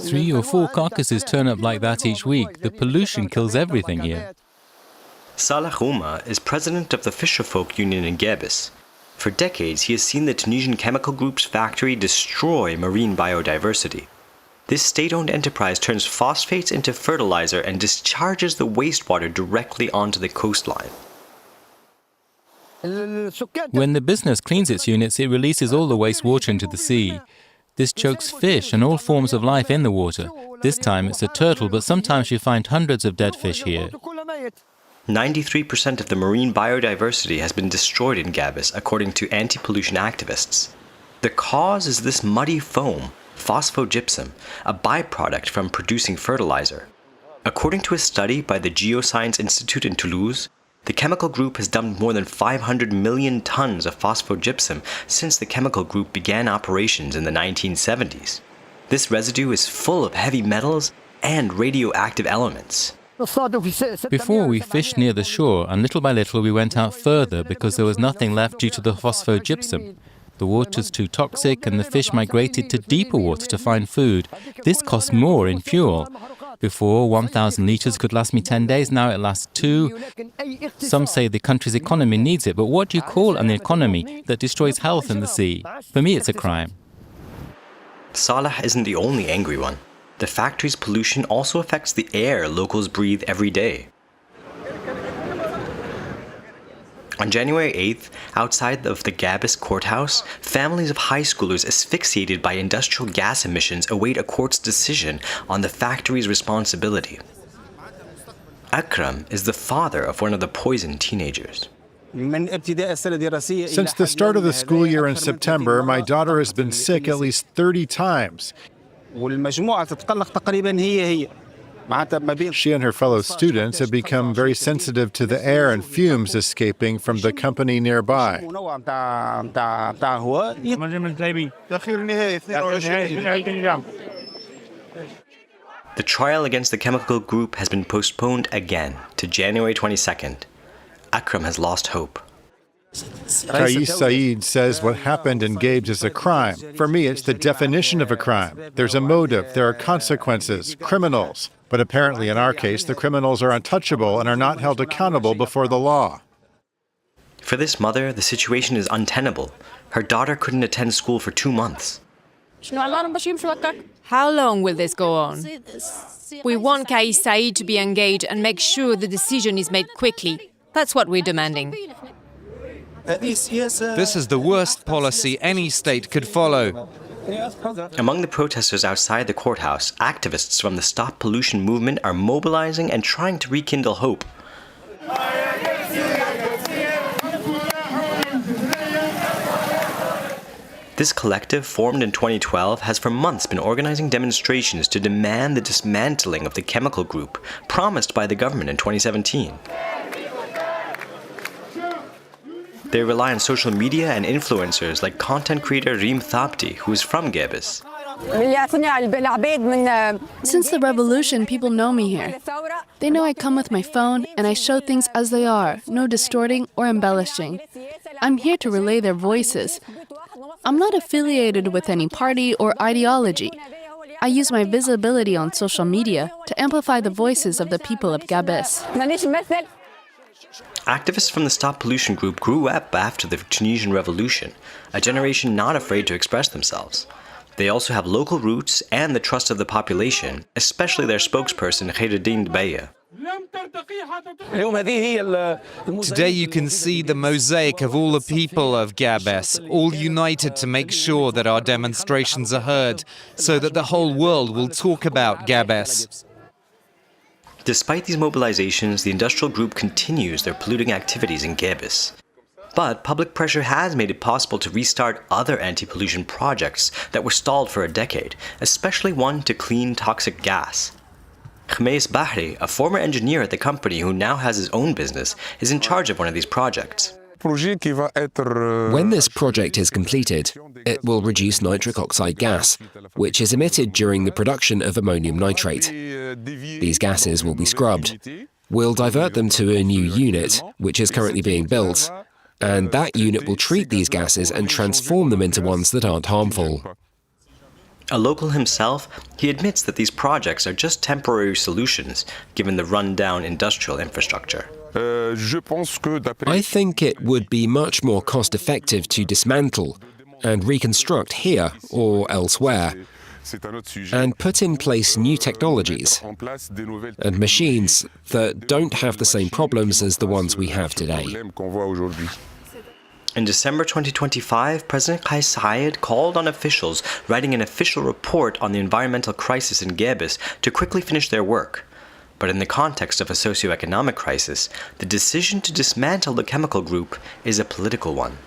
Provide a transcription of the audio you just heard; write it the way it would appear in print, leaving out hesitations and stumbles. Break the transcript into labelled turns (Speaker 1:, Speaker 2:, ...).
Speaker 1: 3 or 4 carcasses turn up like that each week. The pollution kills everything here.
Speaker 2: Salah Ouma is president of the Fisherfolk Union in Gabes. For decades, he has seen the Tunisian Chemical Group's factory destroy marine biodiversity. This state-owned enterprise turns phosphates into fertilizer and discharges the wastewater directly onto the coastline.
Speaker 1: When the business cleans its units, it releases all the wastewater into the sea. This chokes fish and all forms of life in the water. This time it's a turtle, but sometimes you find hundreds of dead fish here.
Speaker 2: 93% of the marine biodiversity has been destroyed in Gabes, according to anti-pollution activists. The cause is this muddy foam, phosphogypsum, a byproduct from producing fertilizer. According to a study by the Geoscience Institute in Toulouse, the chemical group has dumped more than 500 million tons of phosphogypsum since the chemical group began operations in the 1970s. This residue is full of heavy metals and radioactive elements.
Speaker 1: Before we fished near the shore, and little by little we went out further because there was nothing left due to the phosphogypsum. The water's too toxic and the fish migrated to deeper water to find food. This costs more in fuel. Before, 1,000 litres could last me 10 days, now it lasts 2. Some say the country's economy needs it, but what do you call an economy that destroys health in the sea? For me, it's a crime.
Speaker 2: Salah isn't the only angry one. The factory's pollution also affects the air locals breathe every day. On January 8th, outside of the Gabes courthouse, families of high schoolers asphyxiated by industrial gas emissions await a court's decision on the factory's responsibility. Akram is the father of one of the poisoned teenagers.
Speaker 3: Since the start of the school year in September, my daughter has been sick at least 30 times. She and her fellow students have become very sensitive to the air and fumes escaping from the company nearby.
Speaker 2: The trial against the chemical group has been postponed again to January 22nd. Akram has lost hope.
Speaker 3: Kais Said says what happened in Gabes is a crime. For me, it's the definition of a crime. There's a motive, there are consequences, criminals. But apparently in our case, the criminals are untouchable and are not held accountable before the law.
Speaker 2: For this mother, the situation is untenable. Her daughter couldn't attend school for 2 months.
Speaker 4: How long will this go on? We want Kais Said to be engaged and make sure the decision is made quickly. That's what we're demanding.
Speaker 5: This is the worst policy any state could follow.
Speaker 2: Among the protesters outside the courthouse, activists from the Stop Pollution movement are mobilizing and trying to rekindle hope. This collective, formed in 2012, has for months been organizing demonstrations to demand the dismantling of the chemical group, promised by the government in 2017. They rely on social media and influencers like content creator Reem Thabti, who is from Gabes.
Speaker 6: Since the revolution, people know me here. They know I come with my phone and I show things as they are, no distorting or embellishing. I'm here to relay their voices. I'm not affiliated with any party or ideology. I use my visibility on social media to amplify the voices of the people of Gabes.
Speaker 2: Activists from the Stop Pollution group grew up after the Tunisian Revolution, a generation not afraid to express themselves. They also have local roots and the trust of the population, especially their spokesperson, Khairuddin Dbeya.
Speaker 5: Today you can see the mosaic of all the people of Gabes, all united to make sure that our demonstrations are heard, so that the whole world will talk about Gabes.
Speaker 2: Despite these mobilizations, the industrial group continues their polluting activities in Gabes. But public pressure has made it possible to restart other anti-pollution projects that were stalled for a decade, especially one to clean toxic gas. Khamis Bahri, a former engineer at the company who now has his own business, is in charge of one of these projects.
Speaker 7: When this project is completed, it will reduce nitric oxide gas, which is emitted during the production of ammonium nitrate. These gases will be scrubbed. We'll divert them to a new unit, which is currently being built, and that unit will treat these gases and transform them into ones that aren't harmful.
Speaker 2: A local himself, he admits that these projects are just temporary solutions given the run-down industrial infrastructure.
Speaker 7: I think it would be much more cost-effective to dismantle and reconstruct here or elsewhere, and put in place new technologies and machines that don't have the same problems as the ones we have today.
Speaker 2: In December 2025, President Kais Saied called on officials writing an official report on the environmental crisis in Gabes to quickly finish their work. But in the context of a socio-economic crisis, the decision to dismantle the chemical group is a political one.